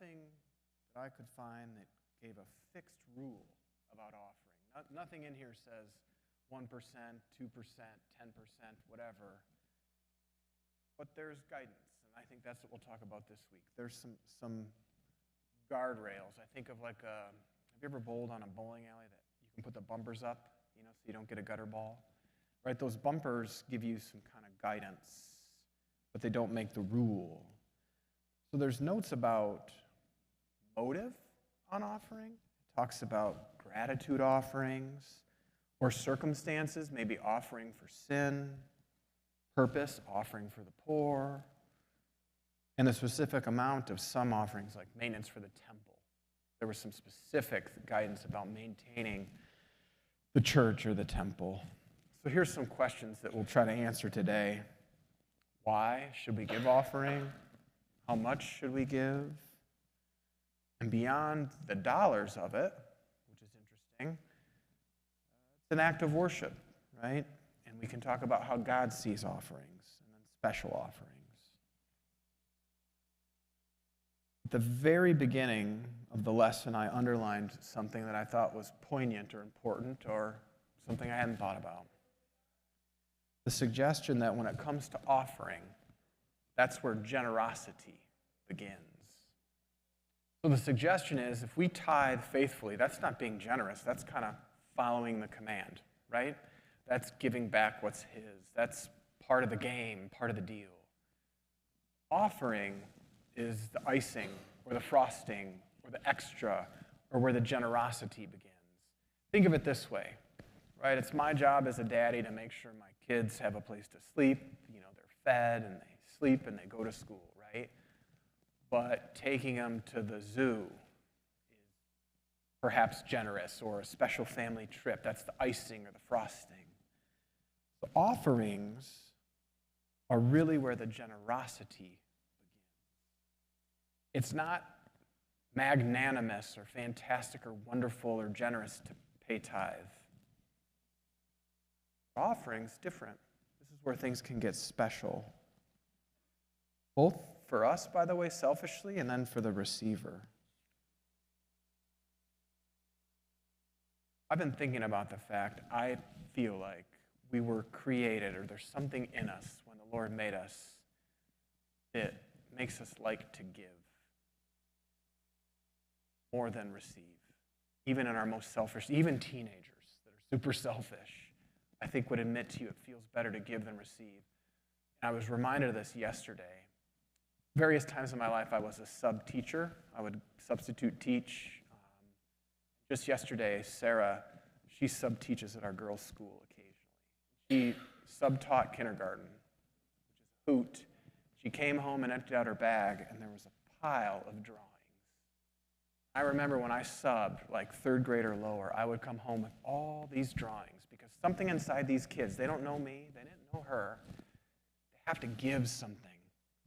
nothing that I could find that gave a fixed rule about offering. Nothing in here says 1%, 2%, 10%, whatever. But there's guidance, and I think that's what we'll talk about this week. There's some guardrails. I think of have you ever bowled on a bowling alley that you can put the bumpers up, so you don't get a gutter ball? Right, those bumpers give you some kind of guidance, but they don't make the rule. So there's notes about motive on offering. It talks about gratitude offerings or circumstances, maybe offering for sin, purpose, offering for the poor, and the specific amount of some offerings like maintenance for the temple. There was some specific guidance about maintaining the church or the temple. So here's some questions that we'll try to answer today. Why should we give offering? How much should we give? And beyond the dollars of it, which is interesting, it's an act of worship, right? And we can talk about how God sees offerings and then special offerings. At the very beginning of the lesson, I underlined something that I thought was poignant or important or something I hadn't thought about. The suggestion that when it comes to offering, that's where generosity begins. So the suggestion is if we tithe faithfully, that's not being generous, that's kind of following the command, right? That's giving back what's his. That's part of the game, part of the deal. Offering is the icing or the frosting or the extra or where the generosity begins. Think of it this way, right? It's my job as a daddy to make sure my kids have a place to sleep, they're fed and they sleep and they go to school, right? But taking them to the zoo is perhaps generous, or a special family trip, that's the icing or the frosting. The offerings are really where the generosity begins. It's not magnanimous or fantastic or wonderful or generous to pay tithe. Offering's different. This is where things can get special. Both for us, by the way, selfishly, and then for the receiver. I've been thinking about the fact I feel like we were created, or there's something in us when the Lord made us that makes us like to give more than receive. Even in our most selfish, even teenagers that are super selfish, I think would admit to you it feels better to give than receive. And I was reminded of this yesterday. Various times in my life I was a sub-teacher. I would substitute teach. Just yesterday, Sarah, she sub-teaches at our girls' school occasionally. She sub-taught kindergarten, which is a hoot. She came home and emptied out her bag, and there was a pile of drawings. I remember when I subbed, like third grade or lower, I would come home with all these drawings because something inside these kids, they don't know me, they didn't know her, they have to give something.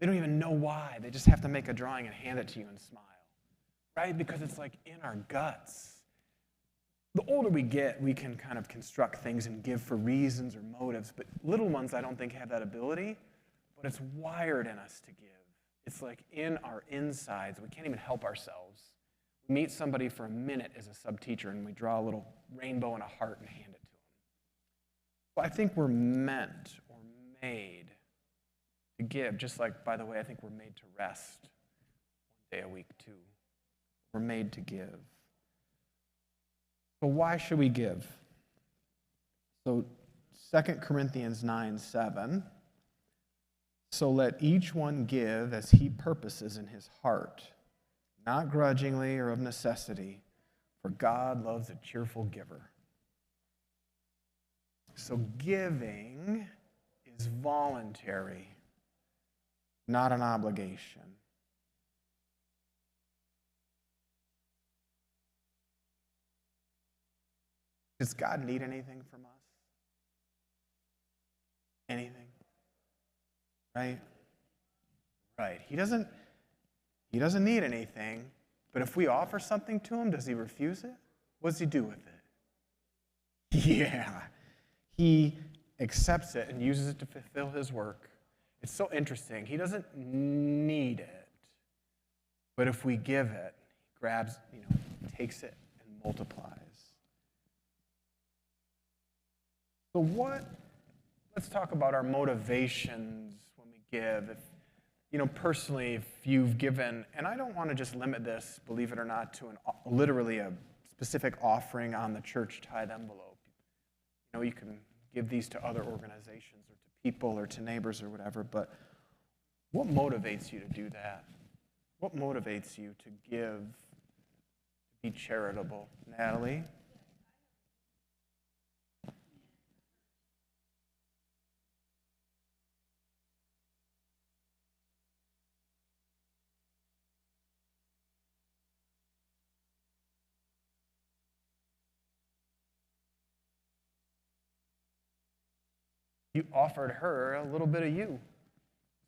They don't even know why. They just have to make a drawing and hand it to you and smile, right? Because it's like in our guts. The older we get, we can kind of construct things and give for reasons or motives, but little ones I don't think have that ability, but it's wired in us to give. It's like in our insides. We can't even help ourselves. We meet somebody for a minute as a sub-teacher, and we draw a little rainbow and a heart and hand it to them. Well, I think we're meant or made to give, just like, by the way, I think we're made to rest one day a week, too. We're made to give. So why should we give? So 2 Corinthians 9:7, so let each one give as he purposes in his heart, not grudgingly or of necessity, for God loves a cheerful giver. So giving is voluntary, not an obligation. Does God need anything from us? Anything? Right? Right. He doesn't need anything, but if we offer something to him, does he refuse it? What does he do with it? Yeah. He accepts it and uses it to fulfill his work. It's so interesting. He doesn't need it, But if we give it, he grabs, takes it and multiplies. So let's talk about our motivations when we give. Personally, if you've given, and I don't want to just limit this, believe it or not, to literally a specific offering on the church tithe envelope. You can give these to other organizations or to people or to neighbors or whatever, but what motivates you to do that? What motivates you to give, to be charitable? Natalie? You offered her a little bit of you,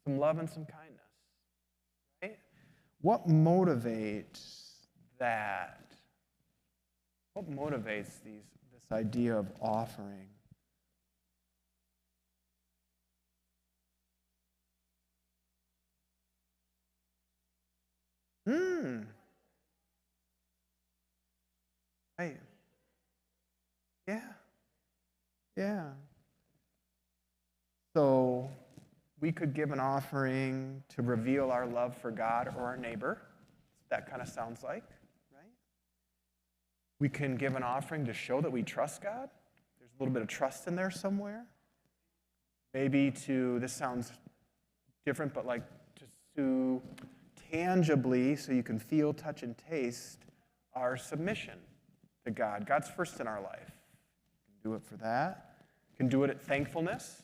some love and some kindness, right? What motivates that? What motivates this idea of offering? Right. Yeah. Yeah. So we could give an offering to reveal our love for God or our neighbor. That kind of sounds like, right? We can give an offering to show that we trust God. There's a little bit of trust in there somewhere. Maybe this sounds different, but like to tangibly, so you can feel, touch, and taste our submission to God. God's first in our life. You can do it for that. You can do it at thankfulness.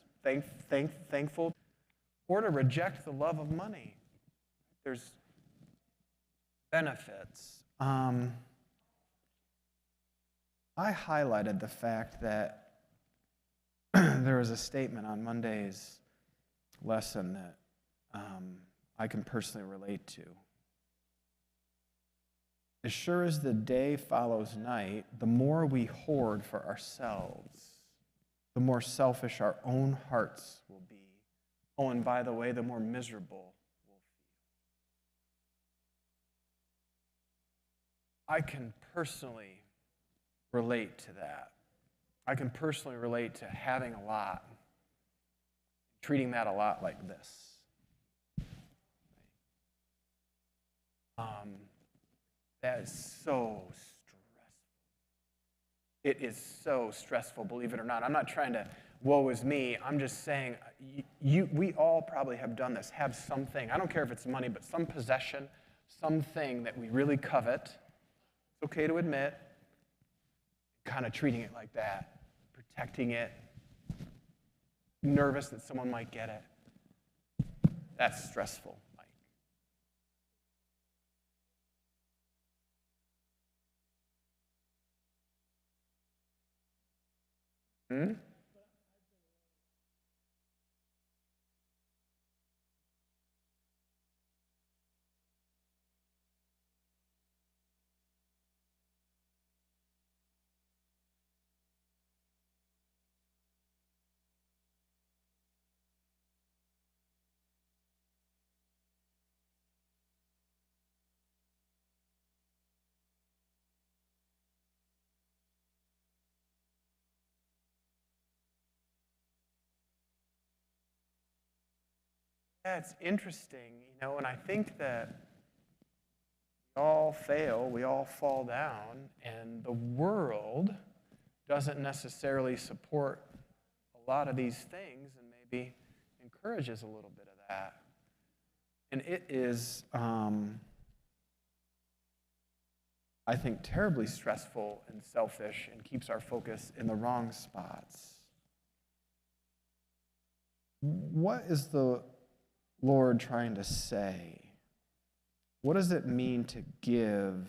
Thankful, or to reject the love of money. There's benefits. I highlighted the fact that there was a statement on Monday's lesson that I can personally relate to. As sure as the day follows night, the more we hoard for ourselves, the more selfish our own hearts will be. Oh, and by the way, the more miserable we'll feel. I can personally relate to that. I can personally relate to having a lot, treating that a lot like this. That is so stressful. It is so stressful, believe it or not. I'm not trying to, woe is me. I'm just saying, we all probably have done this, have something. I don't care if it's money, but some possession, something that we really covet. It's okay to admit, kind of treating it like that, protecting it, nervous that someone might get it. That's stressful, Mike. Hmm? Yeah, it's interesting, and I think that we all fail, we all fall down, and the world doesn't necessarily support a lot of these things and maybe encourages a little bit of that. And it is, I think, terribly stressful and selfish and keeps our focus in the wrong spots. What is the Lord trying to say? What does it mean to give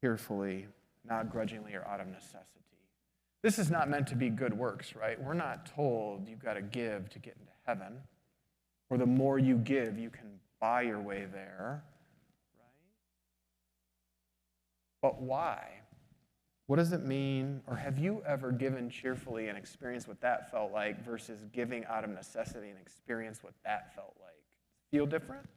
cheerfully, not grudgingly or out of necessity? This is not meant to be good works, right? We're not told you've got to give to get into heaven, or the more you give, you can buy your way there, right? But why? What does it mean, or have you ever given cheerfully and experienced what that felt like versus giving out of necessity and experienced what that felt like? Feel different?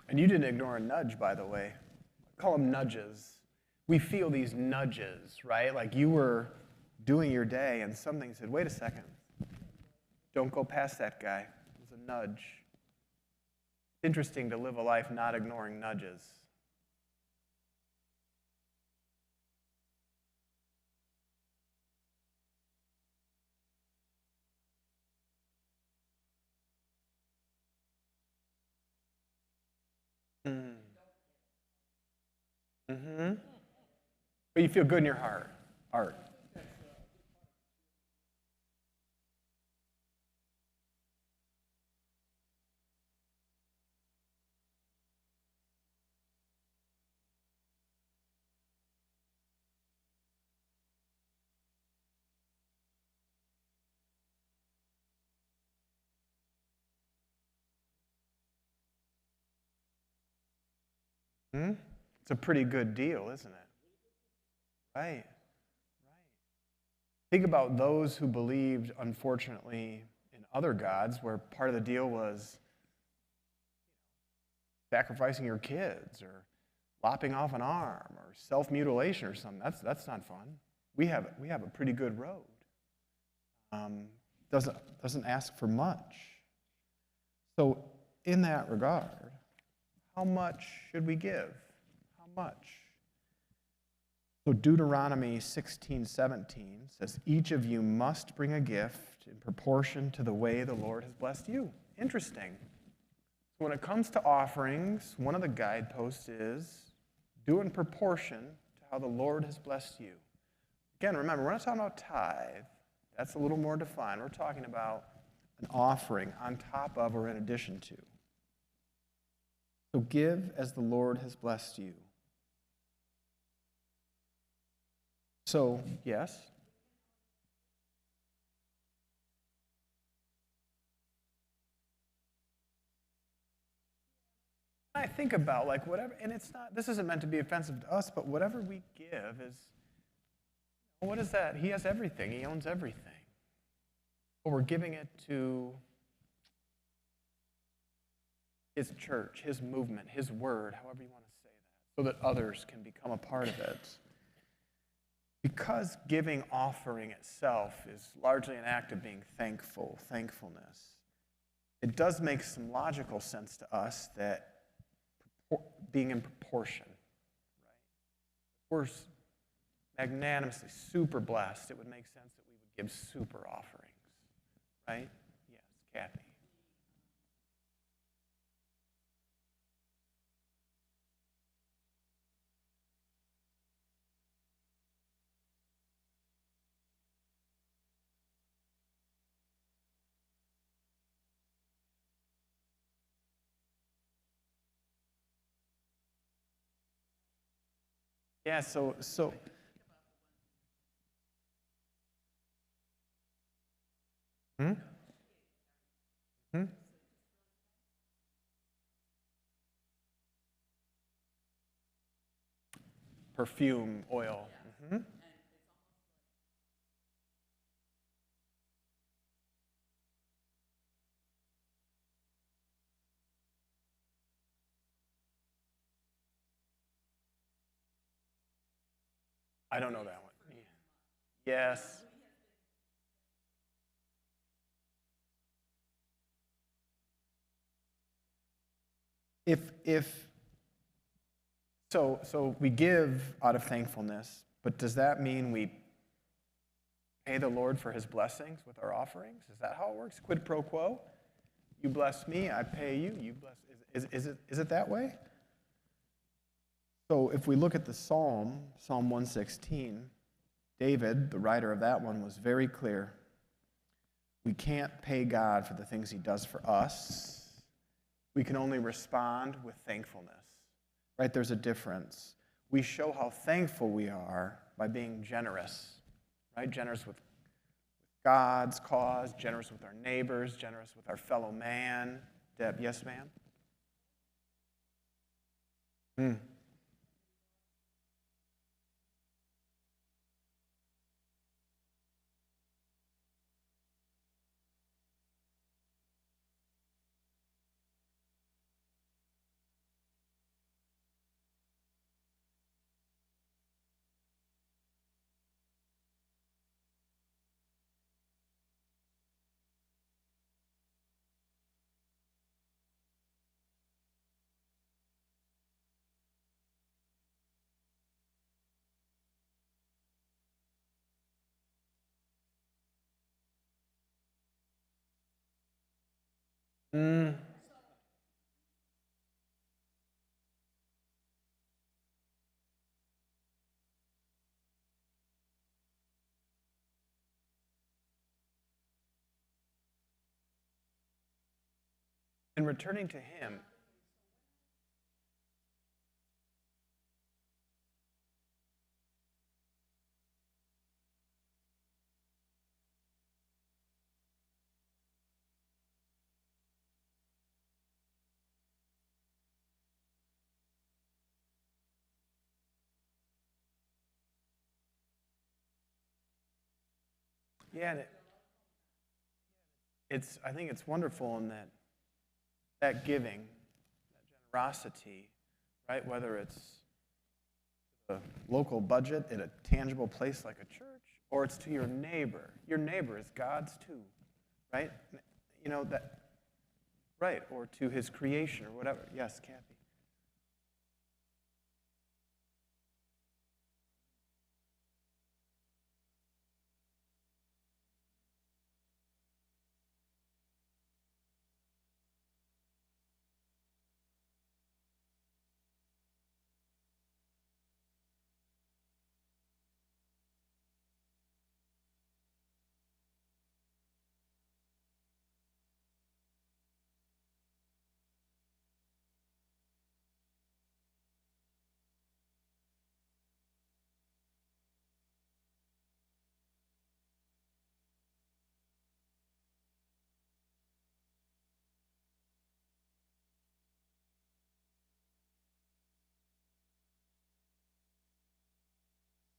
And you didn't ignore a nudge, by the way. I call them nudges. We feel these nudges, right? Like you were doing your day and something said, wait a second. Don't go past that guy. It was a nudge. It's interesting to live a life not ignoring nudges. Mm-hmm. But you feel good in your heart. Hmm? It's a pretty good deal, isn't it? Right. Think about those who believed, unfortunately, in other gods, where part of the deal was sacrificing your kids or lopping off an arm or self-mutilation or something. That's not fun. We have a pretty good road. Doesn't ask for much. So in that regard, how much should we give? How much? So Deuteronomy 16:17 says, each of you must bring a gift in proportion to the way the Lord has blessed you. Interesting. When it comes to offerings, one of the guideposts is do in proportion to how the Lord has blessed you. Again, remember, we're not talking about tithe. That's a little more defined. We're talking about an offering on top of or in addition to. So give as the Lord has blessed you. So, yes? I think about like whatever, and it's not, this isn't meant to be offensive to us, but whatever we give is, what is that? He has everything. He owns everything. But we're giving it to his church, his movement, his word, however you want to say that, so that others can become a part of it. Because giving offering itself is largely an act of being thankful, thankfulness, it does make some logical sense to us that being in proportion, right? We're magnanimously super blessed. It would make sense that we would give super offerings, right? Yes, Kathy. Yeah, so hmm? Hmm? Perfume, oil. Mm-hmm. I don't know that one. Yes. If so we give out of thankfulness, but does that mean we pay the Lord for his blessings with our offerings? Is that how it works? Quid pro quo? You bless me, I pay you. You bless. Is it that way? So if we look at the Psalm 116, David, the writer of that one, was very clear. We can't pay God for the things he does for us. We can only respond with thankfulness. Right? There's a difference. We show how thankful we are by being generous. Right? Generous with God's cause, generous with our neighbors, generous with our fellow man. Deb, yes, ma'am? Mm. And returning to him. Yeah, and I think it's wonderful in that giving, that generosity, right? Whether it's a local budget in a tangible place like a church, or it's to your neighbor. Your neighbor is God's too, right? You know that, right? Or to his creation or whatever. Yes, Kathy.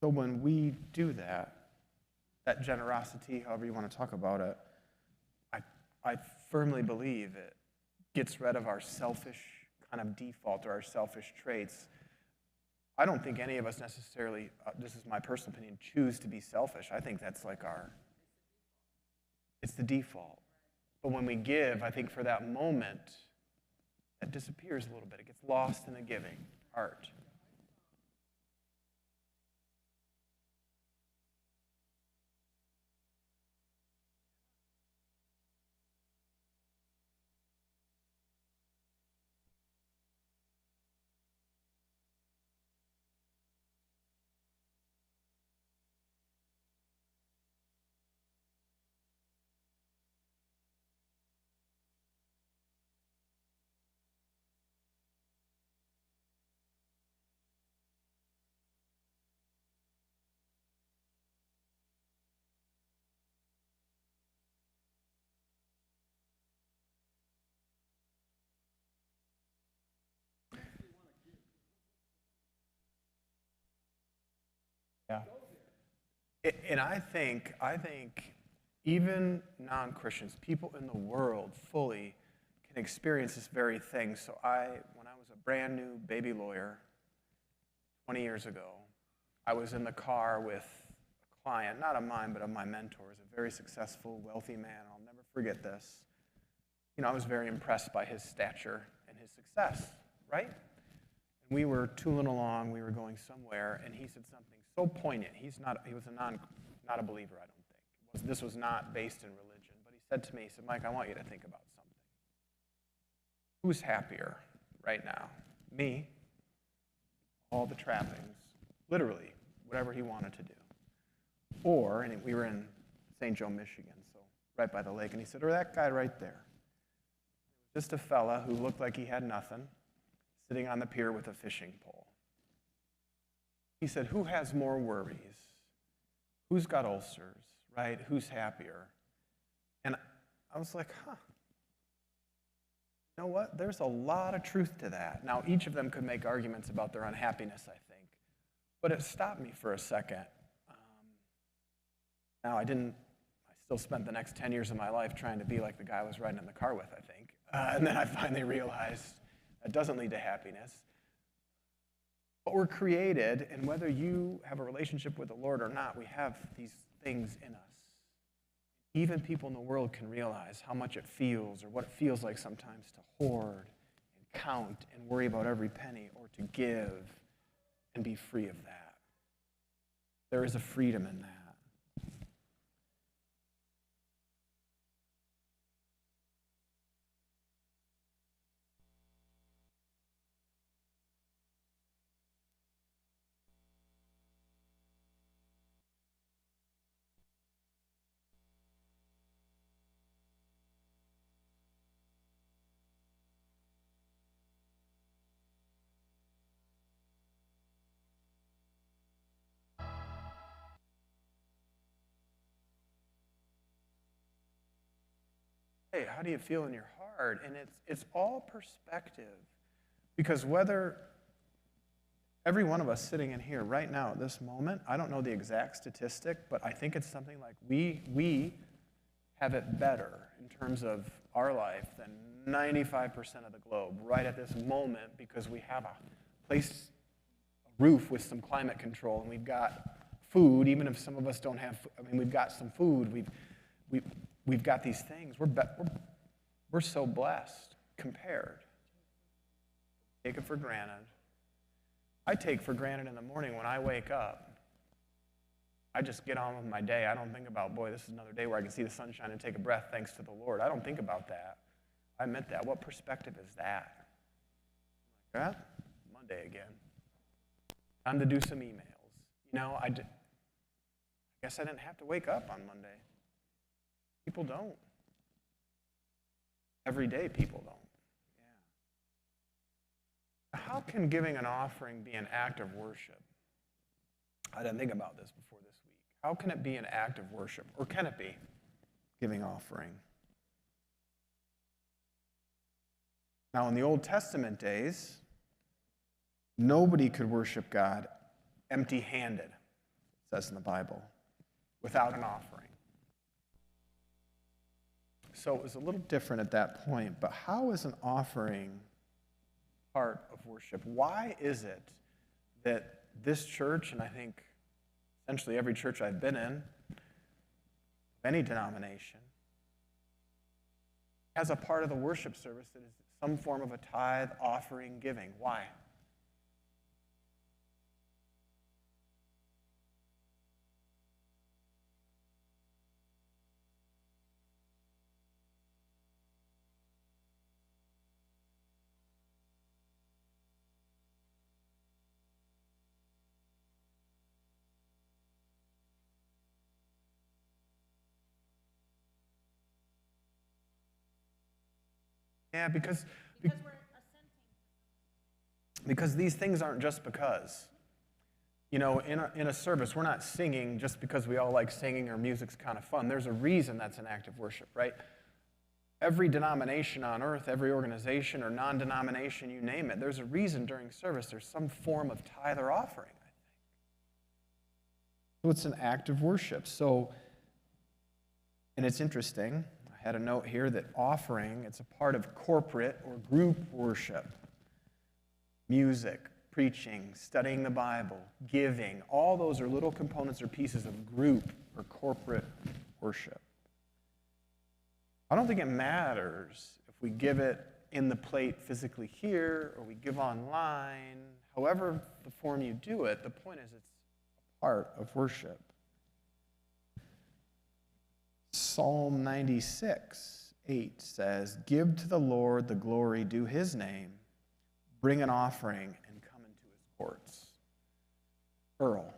So when we do that generosity, however you want to talk about it, I firmly believe it gets rid of our selfish kind of default or our selfish traits. I don't think any of us necessarily, this is my personal opinion, choose to be selfish. I think that's like it's the default. But when we give, I think for that moment, that disappears a little bit. It gets lost in the giving, art. Yeah. And I think even non-Christians, people in the world fully can experience this very thing. So when I was a brand new baby lawyer 20 years ago, I was in the car with a client, not of mine, but of my mentors, a very successful, wealthy man. I'll never forget this. You know, I was very impressed by his stature and his success, right? And we were tooling along, we were going somewhere, and he said something so poignant. He was not a believer, I don't think. This was not based in religion. But he said to me, he said, Mike, I want you to think about something. Who's happier right now? Me, all the trappings, literally, whatever he wanted to do. Or, and we were in St. Joe, Michigan, so right by the lake, and he said, or that guy right there. Just a fella who looked like he had nothing, sitting on the pier with a fishing pole. He said, who has more worries? Who's got ulcers, right? Who's happier? And I was like, huh. You know what? There's a lot of truth to that. Now, each of them could make arguments about their unhappiness, I think. But it stopped me for a second. Now, I still spent the next 10 years of my life trying to be like the guy I was riding in the car with, I think. And then I finally realized that doesn't lead to happiness. But we're created, and whether you have a relationship with the Lord or not, we have these things in us. Even people in the world can realize how much it feels, or what it feels like sometimes to hoard and count and worry about every penny, or to give and be free of that. There is a freedom in that. Hey, how do you feel in your heart? And it's all perspective. Because whether every one of us sitting in here right now at this moment, I don't know the exact statistic, but I think it's something like we have it better in terms of our life than 95% of the globe right at this moment, because we have a place, a roof with some climate control, and we've got food, even if some of us don't have, we've got some food, we've got these things. We're so blessed compared. Take it for granted. I take for granted in the morning when I wake up. I just get on with my day. I don't think about, boy, this is another day where I can see the sunshine and take a breath thanks to the Lord. I don't think about that. I meant that. What perspective is that? Like, Monday again. Time to do some emails. I guess I didn't have to wake up on Monday. People don't. Every day people don't. Yeah. How can giving an offering be an act of worship? I didn't think about this before this week. How can it be an act of worship? Or can it be giving offering? Now, in the Old Testament days, nobody could worship God empty-handed, it says in the Bible, without an offering. So it was a little different at that point, but how is an offering part of worship? Why is it that this church, and I think essentially every church I've been in, any denomination, has a part of the worship service that is some form of a tithe, offering, giving? Why? Yeah, because we're assenting. Because these things aren't just because. In a service, we're not singing just because we all like singing or music's kind of fun. There's a reason that's an act of worship, right? Every denomination on earth, every organization or non-denomination, you name it, there's a reason during service there's some form of tithe or offering, I think. So it's an act of worship. And it's interesting, I had a note here that offering, it's a part of corporate or group worship. Music, preaching, studying the Bible, giving, all those are little components or pieces of group or corporate worship. I don't think it matters if we give it in the plate physically here or we give online. However the form you do it, the point is it's a part of worship. Psalm 96:8 says, "Give to the Lord the glory due his name. Bring an offering and come into his courts." Earl.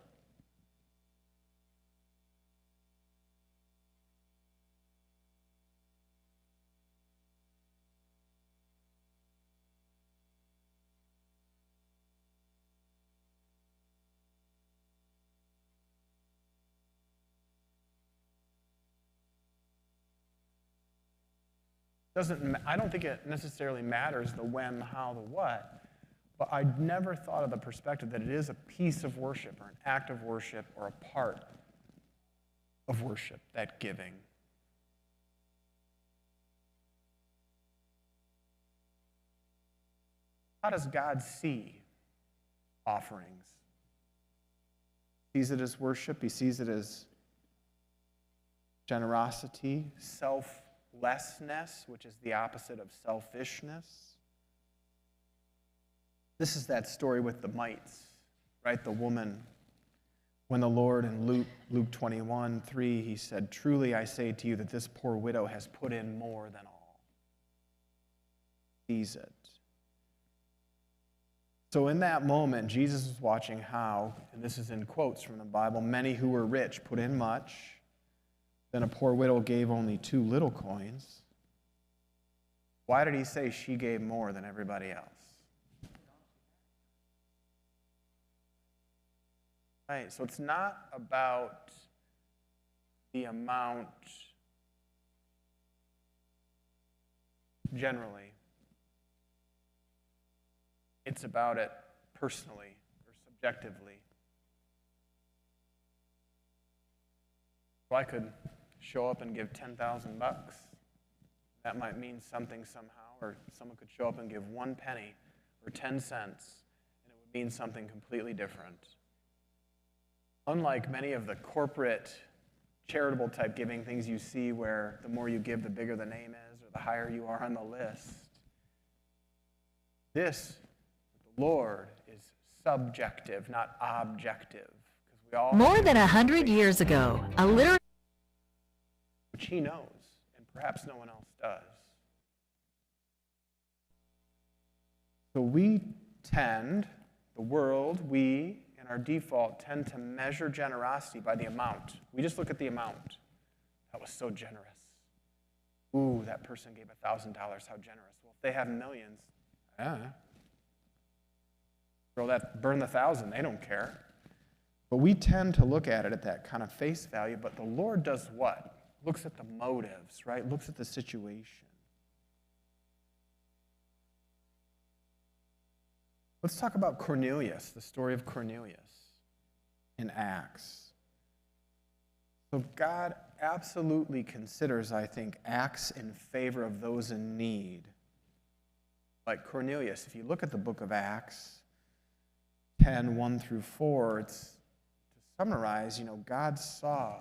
I don't think it necessarily matters the when, the how, the what, but I never thought of the perspective that it is a piece of worship or an act of worship or a part of worship, that giving. How does God see offerings? He sees it as worship. He sees it as generosity, selflessness, which is the opposite of selfishness. This is that story with the mites, right? The woman, when the Lord in Luke 21:3, he said, "Truly I say to you that this poor widow has put in more than all." Sees it. So in that moment, Jesus was watching how, and this is in quotes from the Bible, many who were rich put in much. Then a poor widow gave only 2 little coins. Why did he say she gave more than everybody else? Right, so it's not about the amount generally. It's about it personally or subjectively. So I could show up and give $10,000. That might mean something somehow, or someone could show up and give 1 penny or 10 cents, and it would mean something completely different. Unlike many of the corporate, charitable type giving things you see where the more you give, the bigger the name is, or the higher you are on the list, this, the Lord, is subjective, not objective. Because we all More than 100 years ago, a literary which he knows, and perhaps no one else does. So we tend, the world, we, in our default, tend to measure generosity by the amount. We just look at the amount. That was so generous. Ooh, that person gave $1,000. How generous. Well, if they have millions, burn the 1,000. They don't care. But we tend to look at it at that kind of face value. But the Lord does what? Looks at the motives, right? Looks at the situation. Let's talk about Cornelius, the story of Cornelius in Acts. So God absolutely considers, I think, acts in favor of those in need. Like Cornelius, if you look at the book of Acts 10, 1 through 4, it's to summarize, God saw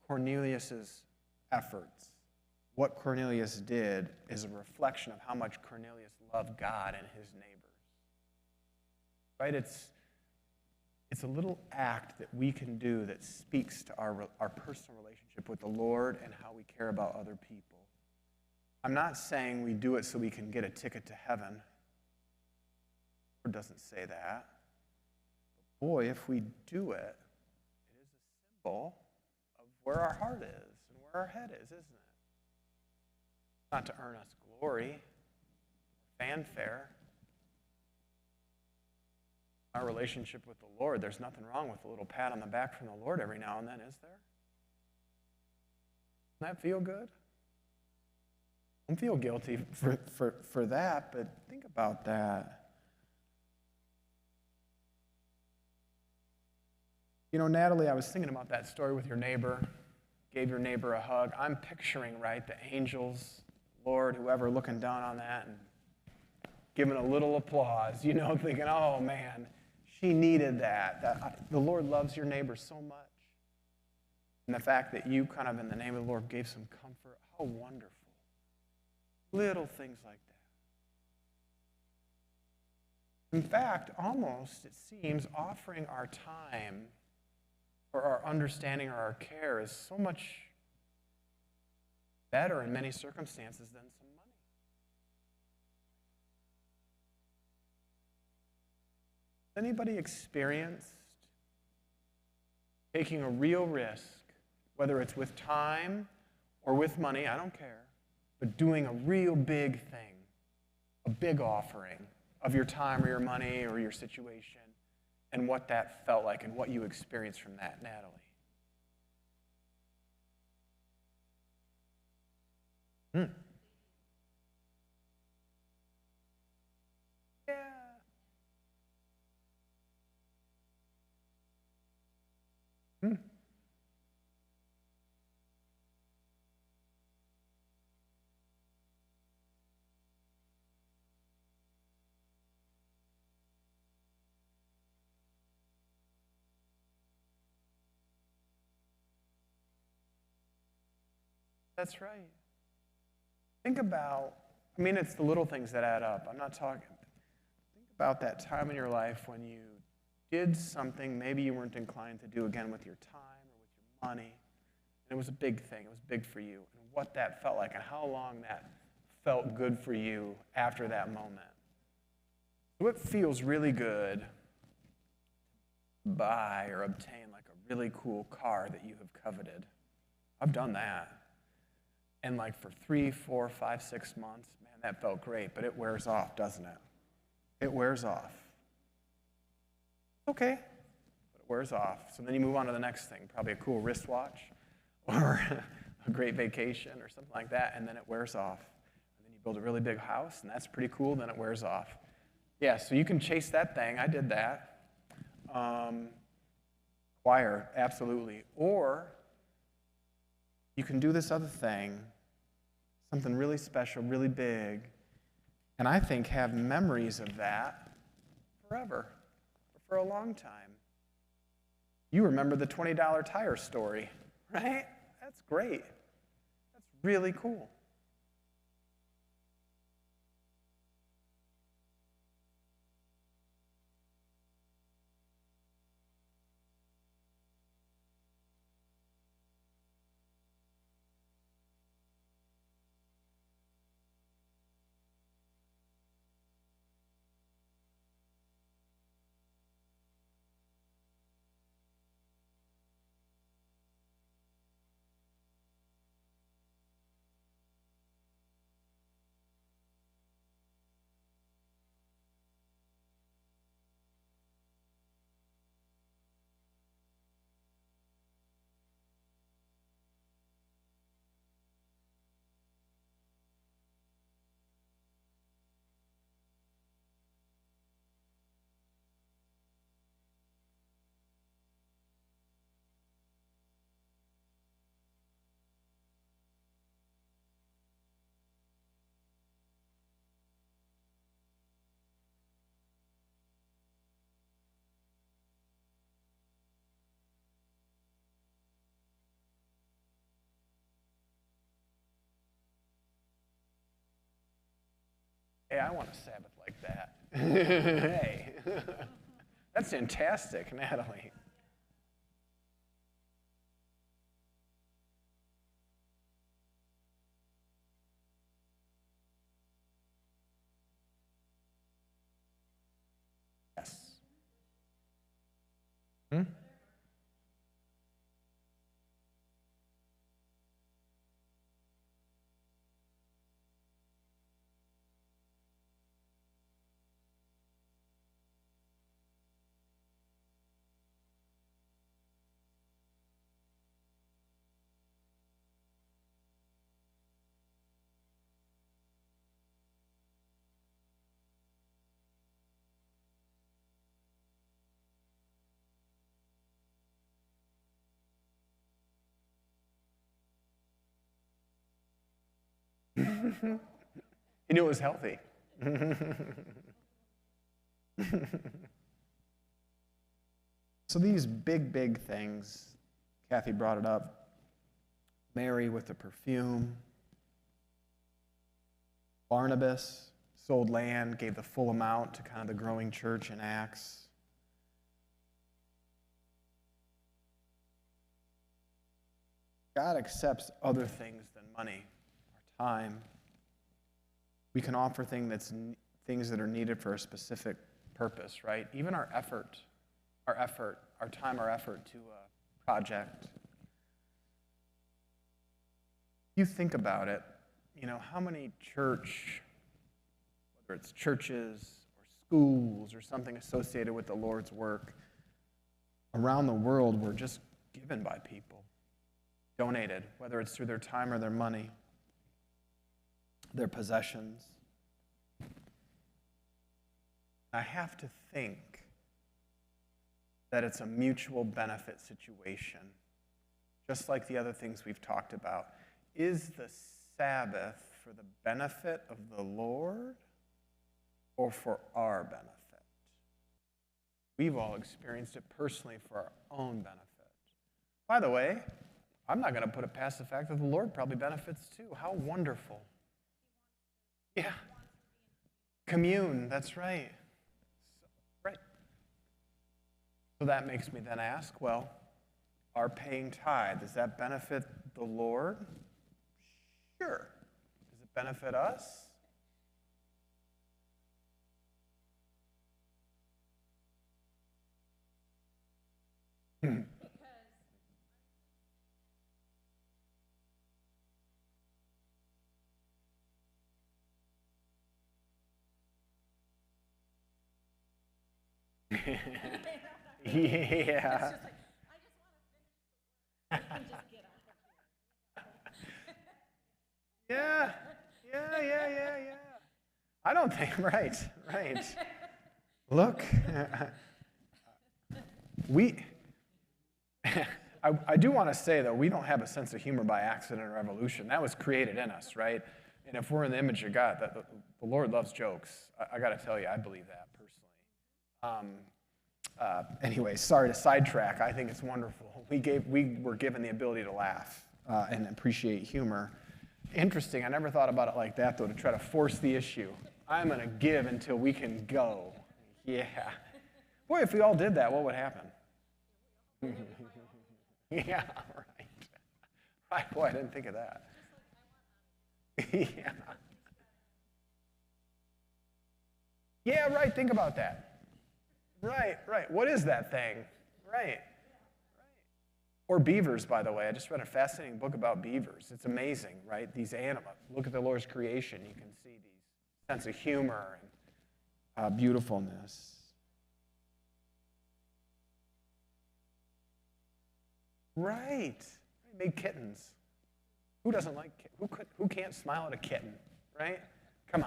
Cornelius's efforts. What Cornelius did is a reflection of how much Cornelius loved God and his neighbors. Right? It's a little act that we can do that speaks to our personal relationship with the Lord and how we care about other people. I'm not saying we do it so we can get a ticket to heaven. The Lord doesn't say that. But boy, if we do it, it is a symbol of where our heart is and where our head is, isn't it? Not to earn us glory, fanfare. Our relationship with the Lord, there's nothing wrong with a little pat on the back from the Lord every now and then, is there? Doesn't that feel good? Don't feel guilty for that, but think about that. Natalie, I was thinking about that story with your neighbor, gave your neighbor a hug. I'm picturing, right, the angels, Lord, whoever, looking down on that and giving a little applause, thinking, oh, man, she needed that. The Lord loves your neighbor so much. And the fact that you kind of, in the name of the Lord, gave some comfort, how wonderful. Little things like that. In fact, almost, it seems, offering our time or our understanding or our care is so much better in many circumstances than some money. Has anybody experienced taking a real risk, whether it's with time or with money, I don't care, but doing a real big thing, a big offering of your time or your money or your situation, and what that felt like and what you experienced from that, Natalie? Yeah. That's right. Think about, it's the little things that add up. I'm not talking. Think about that time in your life when you did something maybe you weren't inclined to do again with your time or with your money. And it was a big thing. It was big for you. And what that felt like and how long that felt good for you after that moment. So it feels really good to buy or obtain like a really cool car that you have coveted. I've done that. And like for 3, 4, 5, 6 months, man, that felt great, but it wears off, doesn't it? It wears off. Okay, but it wears off. So then you move on to the next thing, probably a cool wristwatch or a great vacation or something like that, and then it wears off. And then you You build a really big house, and that's pretty cool, then it wears off. Yeah, so you can chase that thing. I did that. Choir, absolutely. Or you can do this other thing, something really special, really big, and I think have memories of that forever, for a long time. You remember the $20 tire story, right? That's great. That's really cool. Hey, I want a Sabbath like that. Hey, that's fantastic, Natalie. Yes. Hmm? He knew it was healthy. So these big, big things, Kathy brought it up. Mary with the perfume. Barnabas sold land, gave the full amount to kind of the growing church in Acts. God accepts other things than money, our time. We can offer things that are needed for a specific purpose, right? Even our time, our effort to a project. You think about it, how many whether it's churches or schools or something associated with the Lord's work, around the world were just given by people, donated, whether it's through their time or their money, their possessions. I have to think that it's a mutual benefit situation, just like the other things we've talked about. Is the Sabbath for the benefit of the Lord or for our benefit? We've all experienced it personally for our own benefit. By the way, I'm not going to put it past the fact that the Lord probably benefits too. How wonderful. Yeah. Commune, that's right. Right. So that makes me then ask, well, our paying tithe, does that benefit the Lord? Sure. Does it benefit us? Yeah. Yeah. I don't think, right. Look, I do want to say, though, we don't have a sense of humor by accident or evolution. That was created in us, right? And if we're in the image of God, the Lord loves jokes. I got to tell you, I believe that personally. Anyway, sorry to sidetrack. I think it's wonderful. We were given the ability to laugh and appreciate humor. Interesting. I never thought about it like that, though, to try to force the issue. I'm going to give until we can go. Yeah. Boy, if we all did that, what would happen? Yeah, right. Right. Boy, I didn't think of that. Yeah. Yeah, right. Think about that. Right. What is that thing? Right. Or beavers, by the way. I just read a fascinating book about beavers. It's amazing, right? These animals. Look at the Lord's creation. You can see these sense of humor and beautifulness. Right. They made kittens. Who doesn't like kittens? Who can't smile at a kitten, right? Come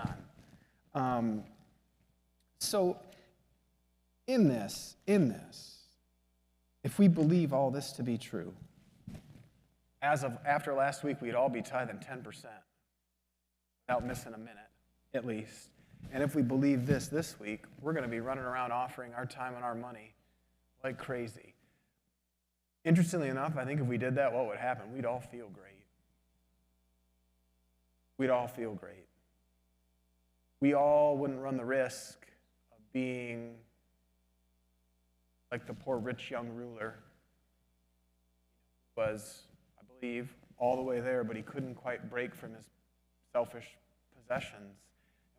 on. So in this, if we believe all this to be true, as of after last week, we'd all be tithing 10% without missing a minute, at least. And if we believe this week, we're going to be running around offering our time and our money like crazy. Interestingly enough, I think if we did that, what would happen? We'd all feel great. We'd all feel great. We all wouldn't run the risk of being like the poor rich young ruler who was, I believe, all the way there, but he couldn't quite break from his selfish possessions.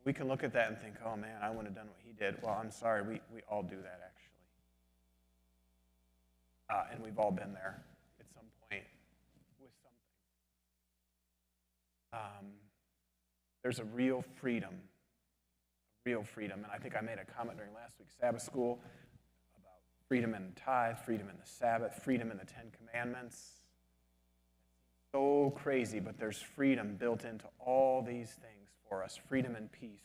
We can look at that and think, oh man, I wouldn't have done what he did. Well, I'm sorry, we all do that actually. And we've all been there at some point with something. There's a real freedom, and I think I made a comment during last week's Sabbath school about freedom in the tithe, freedom in the Sabbath, freedom in the Ten Commandments. So crazy, but there's freedom built into all these things for us, freedom and peace.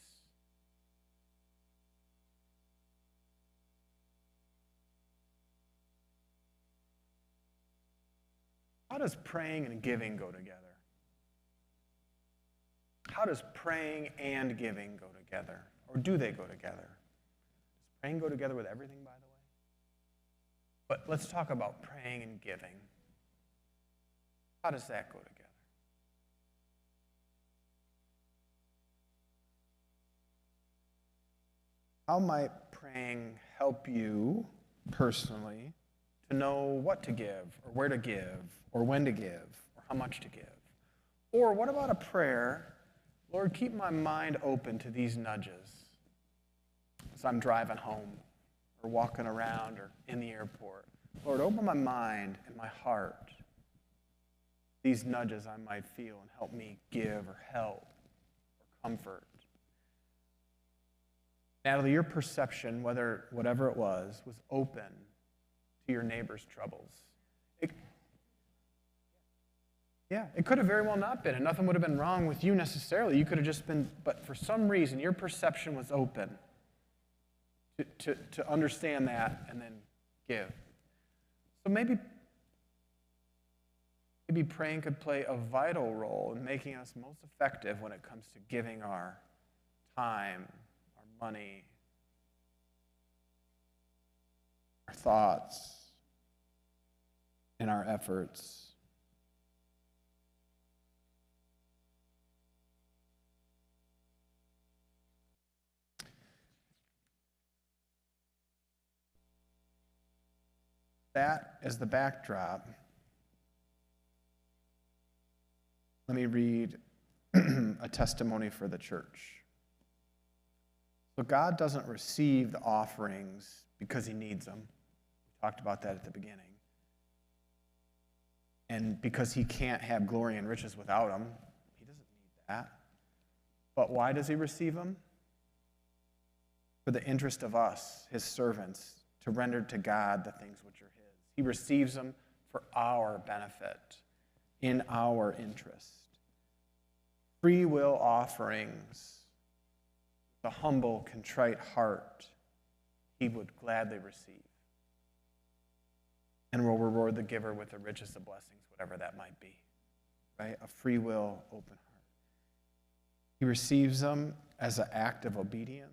How does praying and giving go together? How does praying and giving go together? Or do they go together? Does praying go together with everything, by the way? But let's talk about praying and giving. How does that go together? How might praying help you personally to know what to give, or where to give, or when to give, or how much to give? Or what about a prayer, Lord, keep my mind open to these nudges as I'm driving home, or walking around, or in the airport. Lord, open my mind and my heart, these nudges I might feel, and help me give, or help, or comfort. Natalie, your perception, whatever it was open to your neighbor's troubles. It could have very well not been, and nothing would have been wrong with you necessarily. You could have just been, but for some reason, your perception was open to understand that and then give. So maybe praying could play a vital role in making us most effective when it comes to giving our time, our money, our thoughts, and our efforts. That as the backdrop, let me read a testimony for the church. So God doesn't receive the offerings because he needs them. We talked about that at the beginning. And because he can't have glory and riches without them, he doesn't need that. But why does he receive them? For the interest of us, his servants, to render to God the things which are his. He receives them for our benefit, in our interest. Free will offerings the humble, contrite heart he would gladly receive, and will reward the giver with the richest of blessings, whatever that might be, right? A free will, open heart. He receives them as an act of obedience.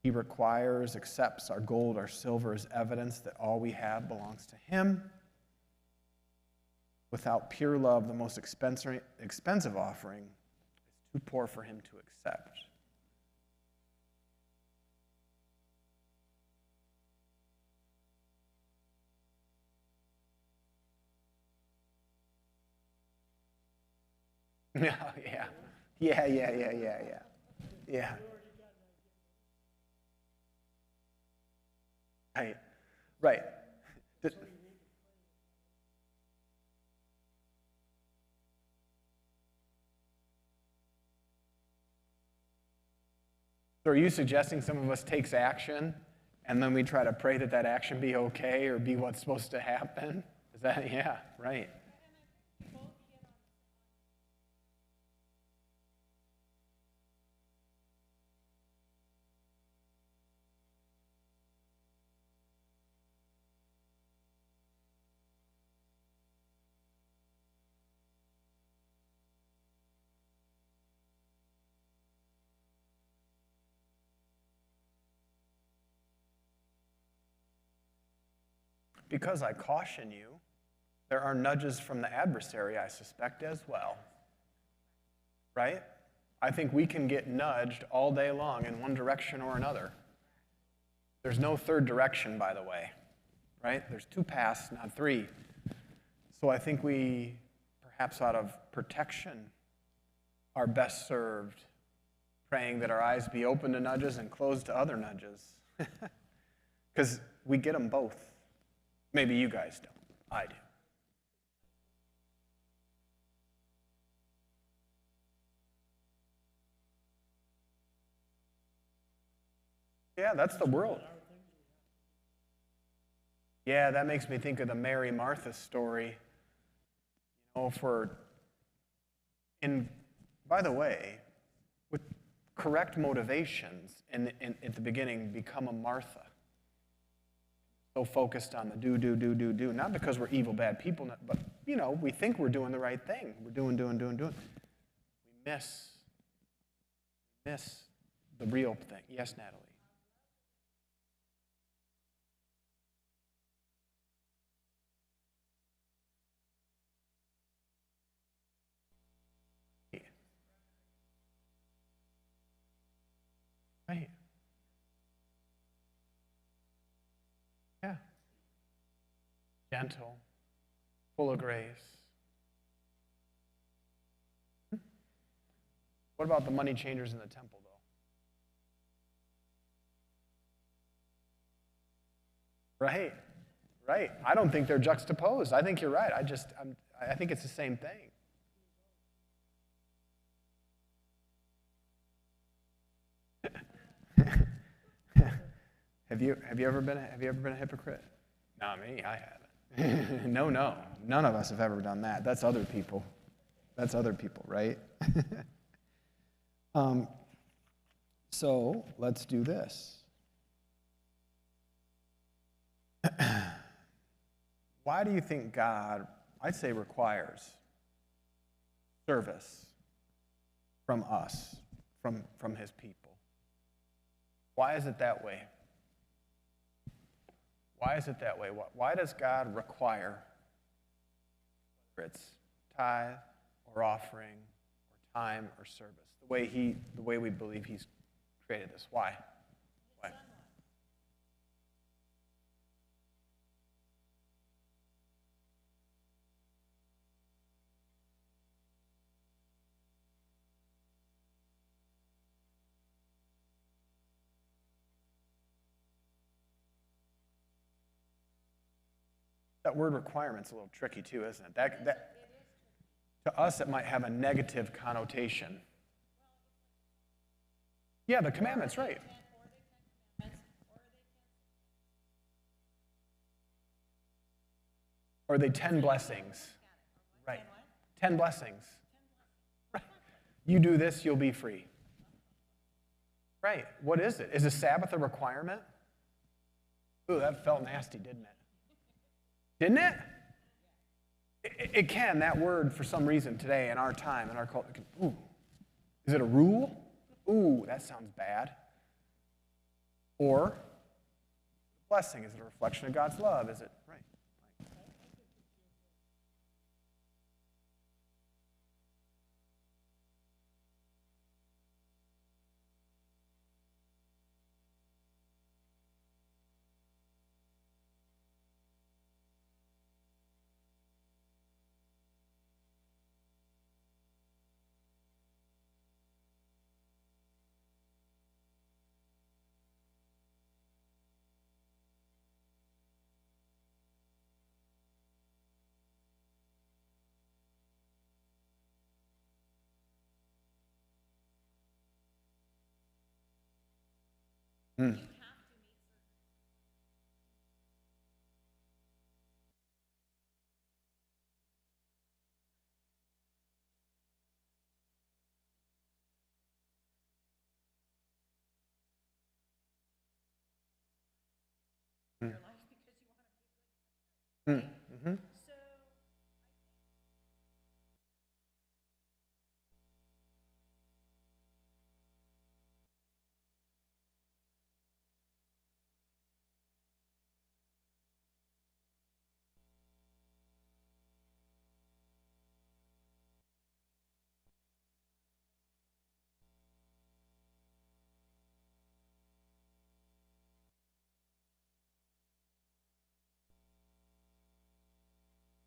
He requires, accepts our gold, our silver as evidence that all we have belongs to him. Without pure love, the most expensive offering is too poor for him to accept. No, yeah. Yeah. Right. So are you suggesting some of us takes action and then we try to pray that that action be okay or be what's supposed to happen? Is that, yeah, right. Because I caution you, there are nudges from the adversary, I suspect, as well. Right? I think we can get nudged all day long in one direction or another. There's no third direction, by the way. Right? There's two paths, not three. So I think we, perhaps out of protection, are best served praying that our eyes be open to nudges and closed to other nudges. Because we get them both. Maybe you guys don't. I do. Yeah, that's the world. Yeah, that makes me think of the Mary Martha story. By the way, with correct motivations at the beginning, become a Martha. So focused on the do, not because we're evil, bad people, but, we think we're doing the right thing. We're doing. We miss the real thing. Yes, Natalie? Right. Yeah. Gentle, full of grace. What about the money changers in the temple, though? Right. I don't think they're juxtaposed. I think you're right. I think it's the same thing. Have you ever been a hypocrite? Not me. I haven't. No. None of us have ever done that. That's other people. Right? So let's do this. Why do you think God, I'd say, requires service from us, from his people? Why is it that way? Why does God require, whether it's tithe or offering or time or service, the way we believe he's created this? Why? That word requirement's a little tricky too, isn't it? That to us, it might have a negative connotation. Yeah, the commandments, right. Or are they 10 blessings? Right. 10 blessings. Right. You do this, you'll be free. Right. What is it? Is a Sabbath a requirement? Ooh, that felt nasty, didn't it? Didn't it? It can, that word, for some reason, today, in our time, in our culture. Ooh. Is it a rule? Ooh, that sounds bad. Or, blessing, is it a reflection of God's love? Is it, right? Hmm. Hmm. Hmm. Mm-hmm.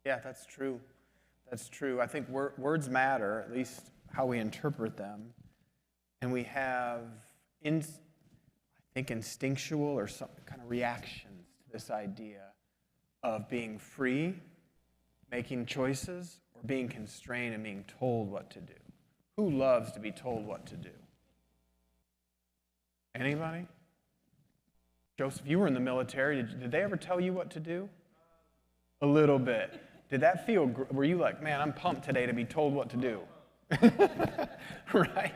Yeah, that's true. That's true. I think words matter, at least how we interpret them. And we have, I think, instinctual or some kind of reactions to this idea of being free, making choices, or being constrained and being told what to do. Who loves to be told what to do? Anybody? Joseph, you were in the military. Did they ever tell you what to do? A little bit. Did that feel, were you like, man, I'm pumped today to be told what to do? Right?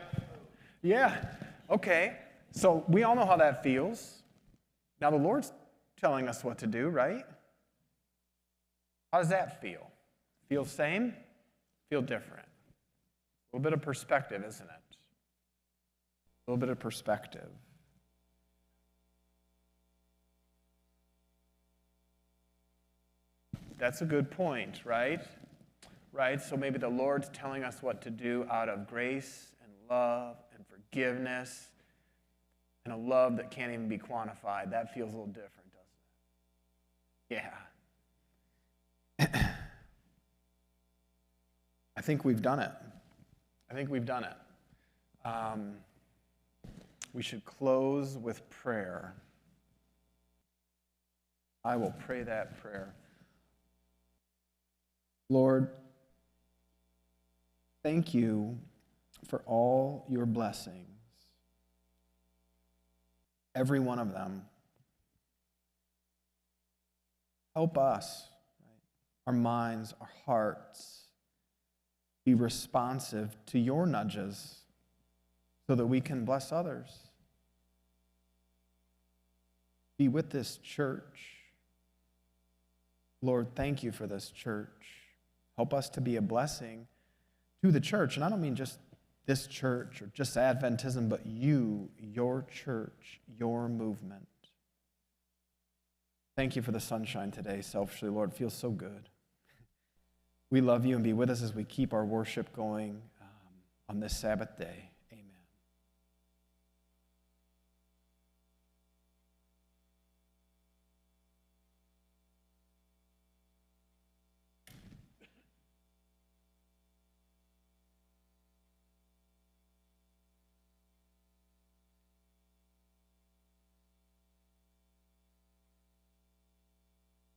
Yeah. Okay. So we all know how that feels. Now the Lord's telling us what to do, right? How does that feel? Feel same? Feel different? A little bit of perspective, isn't it? A little bit of perspective. That's a good point, right? Right? So maybe the Lord's telling us what to do out of grace and love and forgiveness and a love that can't even be quantified. That feels a little different, doesn't it? Yeah. I think we've done it. I think we've done it. We should close with prayer. I will pray that prayer. Lord, thank you for all your blessings, every one of them. Help us, right? Our minds, our hearts, be responsive to your nudges so that we can bless others. Be with this church. Lord, thank you for this church. Help us to be a blessing to the church. And I don't mean just this church or just Adventism, but you, your church, your movement. Thank you for the sunshine today, selfishly, Lord. It feels so good. We love you, and be with us as we keep our worship going on this Sabbath day.